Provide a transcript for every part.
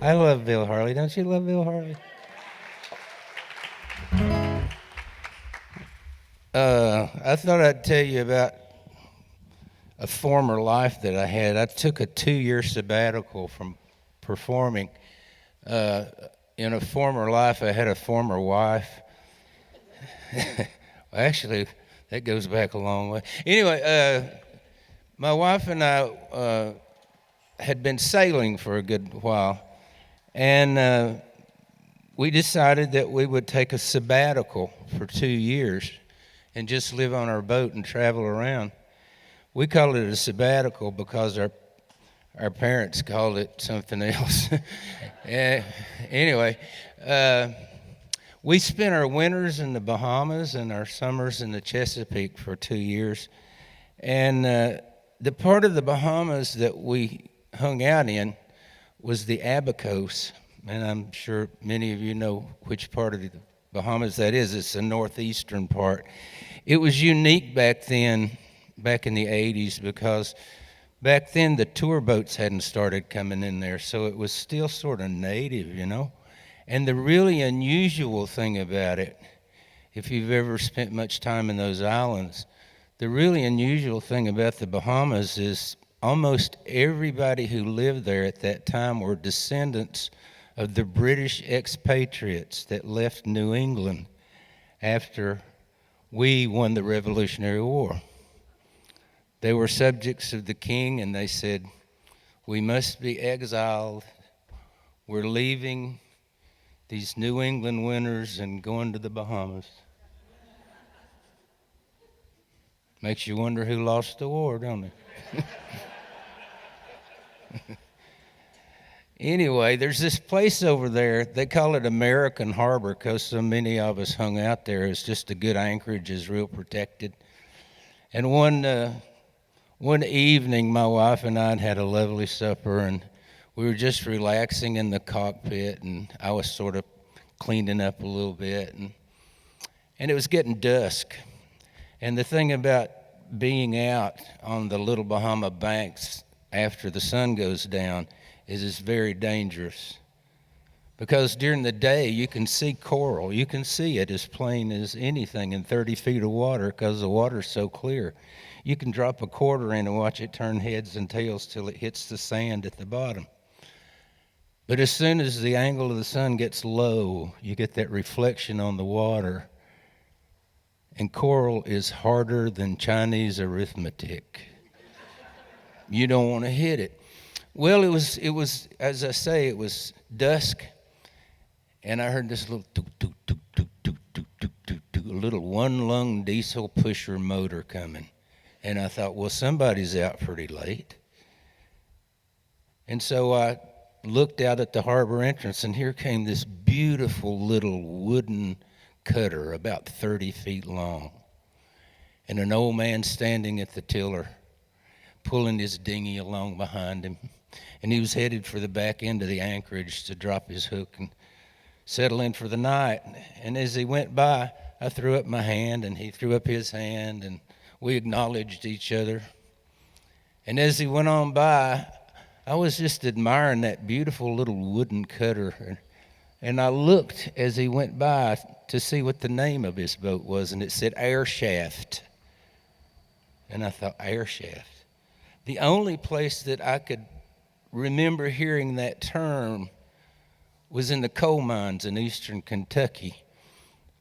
I love Bill Harley. Don't you love Bill Harley? I thought I'd tell you about a former life that I had. I took a 2-year sabbatical from performing. Uh, in a former life, I had a former wife. Actually, that goes back a long way. Anyway, my wife and I had been sailing for a good while, and we decided that we would take a sabbatical for 2 years and just live on our boat and travel around. We called it a sabbatical because our parents called it something else. Anyway, we spent our winters in the Bahamas and our summers in the Chesapeake for 2 years. And the part of the Bahamas that we hung out in was the Abacos. And I'm sure many of you know which part of the Bahamas that is. It's the northeastern part. It was unique back then, back in the 80s, because back then the tour boats hadn't started coming in there, so it was still sort of native, you know. And the really unusual thing about it, if you've ever spent much time in those islands, the really unusual thing about the Bahamas is almost everybody who lived there at that time were descendants of the British expatriates that left New England after we won the Revolutionary War. They were subjects of the king, and they said, "We must be exiled. We're leaving these New England winters and going to the Bahamas." Makes you wonder who lost the war, don't it? Anyway, there's this place over there. They call it American Harbor because so many of us hung out there. It's just a good anchorage, is real protected. And one evening, my wife and I had a lovely supper, and we were just relaxing in the cockpit, and I was sort of cleaning up a little bit, and it was getting dusk. And the thing about being out on the Little Bahama banks after the sun goes down is it's very dangerous, because during the day you can see coral. You can see it as plain as anything in 30 feet of water because the water's so clear. You can drop a quarter in and watch it turn heads and tails till it hits the sand at the bottom. But as soon as the angle of the sun gets low, you get that reflection on the water, and coral is harder than Chinese arithmetic. You don't want to hit it. Well, it was, as I say, it was dusk, and I heard this little toot, toot, toot, toot, toot, toot, toot, toot, toot, a little one-lung diesel pusher motor coming. And I thought, well, somebody's out pretty late. And so I looked out at the harbor entrance, and here came this beautiful little wooden cutter about 30 feet long, and an old man standing at the tiller, pulling his dinghy along behind him. And he was headed for the back end of the anchorage to drop his hook and settle in for the night. And as he went by, I threw up my hand, and he threw up his hand, and we acknowledged each other. And as he went on by, I was just admiring that beautiful little wooden cutter. And I looked as he went by to see what the name of his boat was, and it said Air Shaft. And I thought, Air Shaft. The only place that I could remember hearing that term was in the coal mines in eastern Kentucky.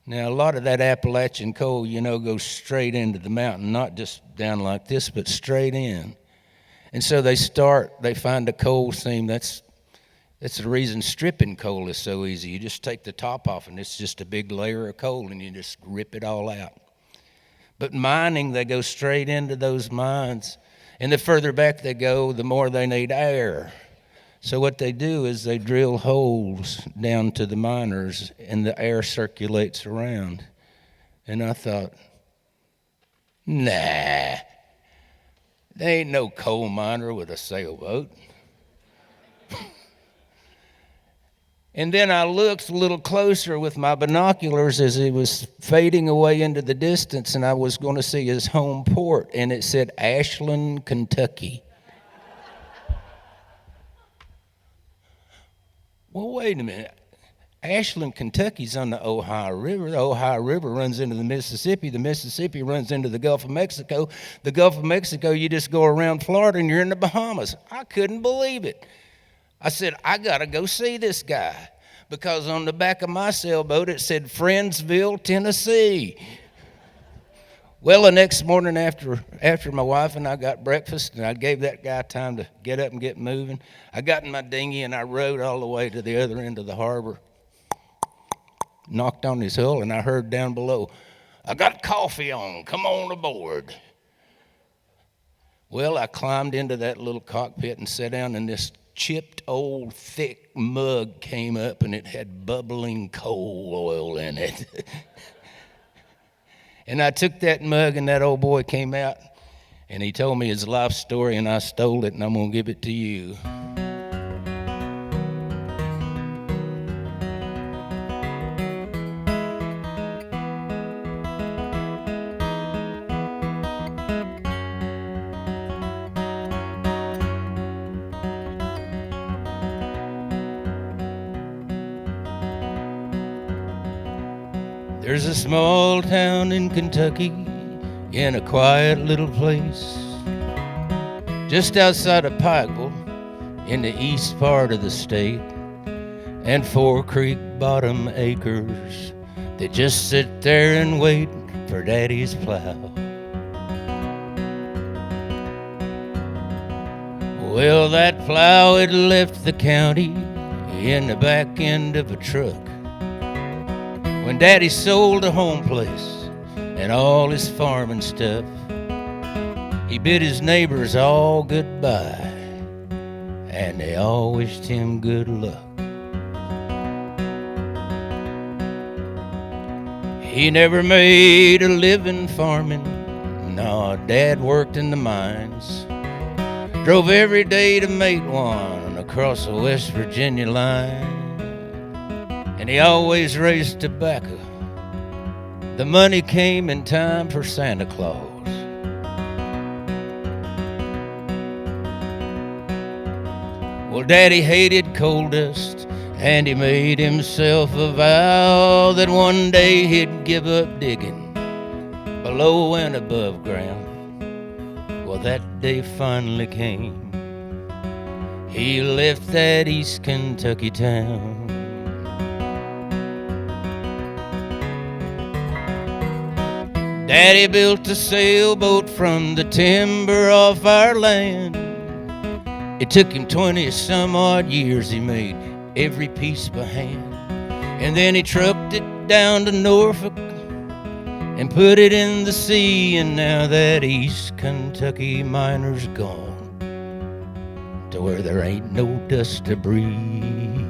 Now, a lot of that Appalachian coal, you know, goes straight into the mountain, not just down like this, but straight in. And so they find a coal seam. That's the reason stripping coal is so easy. You just take the top off, and it's just a big layer of coal, and you just rip it all out. But mining, they go straight into those mines. And the further back they go, the more they need air. So what they do is they drill holes down to the miners, and the air circulates around. And I thought, nah, there ain't no coal miner with a sailboat. And then I looked a little closer with my binoculars as he was fading away into the distance, and I was going to see his home port, and it said Ashland, Kentucky. Well, wait a minute. Ashland, Kentucky's on the Ohio River. The Ohio River runs into the Mississippi. The Mississippi runs into the Gulf of Mexico. The Gulf of Mexico, you just go around Florida and you're in the Bahamas. I couldn't believe it. I said, I got to go see this guy, because on the back of my sailboat it said Friendsville, Tennessee. Well, the next morning after my wife and I got breakfast, and I gave that guy time to get up and get moving, I got in my dinghy and I rowed all the way to the other end of the harbor, knocked on his hull, and I heard down below, I got coffee on, come on aboard. Well, I climbed into that little cockpit and sat down, and this chipped old thick mug came up, and it had bubbling coal oil in it. And I took that mug, and that old boy came out, and he told me his life story, and I stole it, and I'm going to give it to you. There's a small town in Kentucky, in a quiet little place, just outside of Pikeville, in the east part of the state, and 4 creek bottom acres that just sit there and wait for Daddy's plow. Well, that plow had left the county in the back end of a truck when Daddy sold a home place and all his farming stuff. He bid his neighbors all goodbye, and they all wished him good luck. He never made a living farming. No, Dad worked in the mines, drove every day to Matewan across the West Virginia line. And he always raised tobacco. The money came in time for Santa Claus. Well, Daddy hated coal dust, and he made himself a vow that one day he'd give up digging below and above ground. Well, that day finally came. He left that East Kentucky town. Daddy built a sailboat from the timber off our land. It took him 20-some-odd years. He made every piece by hand. And then he trucked it down to Norfolk and put it in the sea. And now that East Kentucky miner's gone to where there ain't no dust to breathe.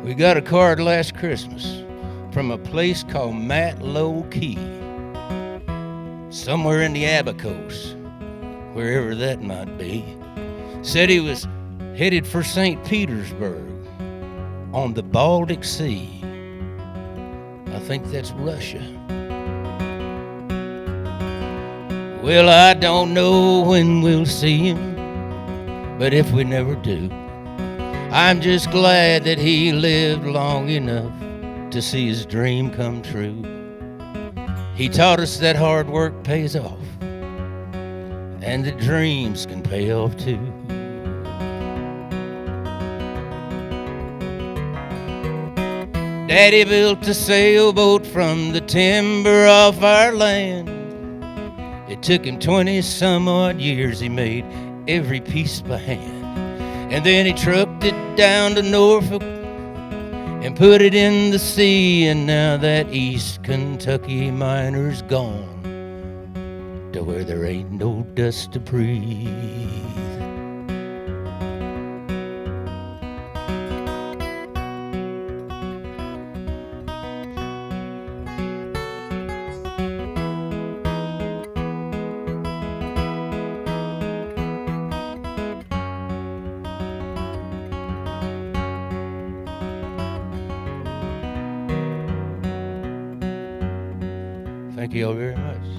We got a card last Christmas from a place called Matlow Key, somewhere in the Abacos, wherever that might be. Said he was headed for St. Petersburg on the Baltic Sea. I think that's Russia. Well, I don't know when we'll see him, but if we never do, I'm just glad that he lived long enough to see his dream come true. He taught us that hard work pays off, and that dreams can pay off too. Daddy built a sailboat from the timber off our land. It took him 20-some-odd years. He made every piece by hand. And then he trucked it down to Norfolk and put it in the sea. And now that East Kentucky miner's gone to where there ain't no dust to breathe. Thank you all very much.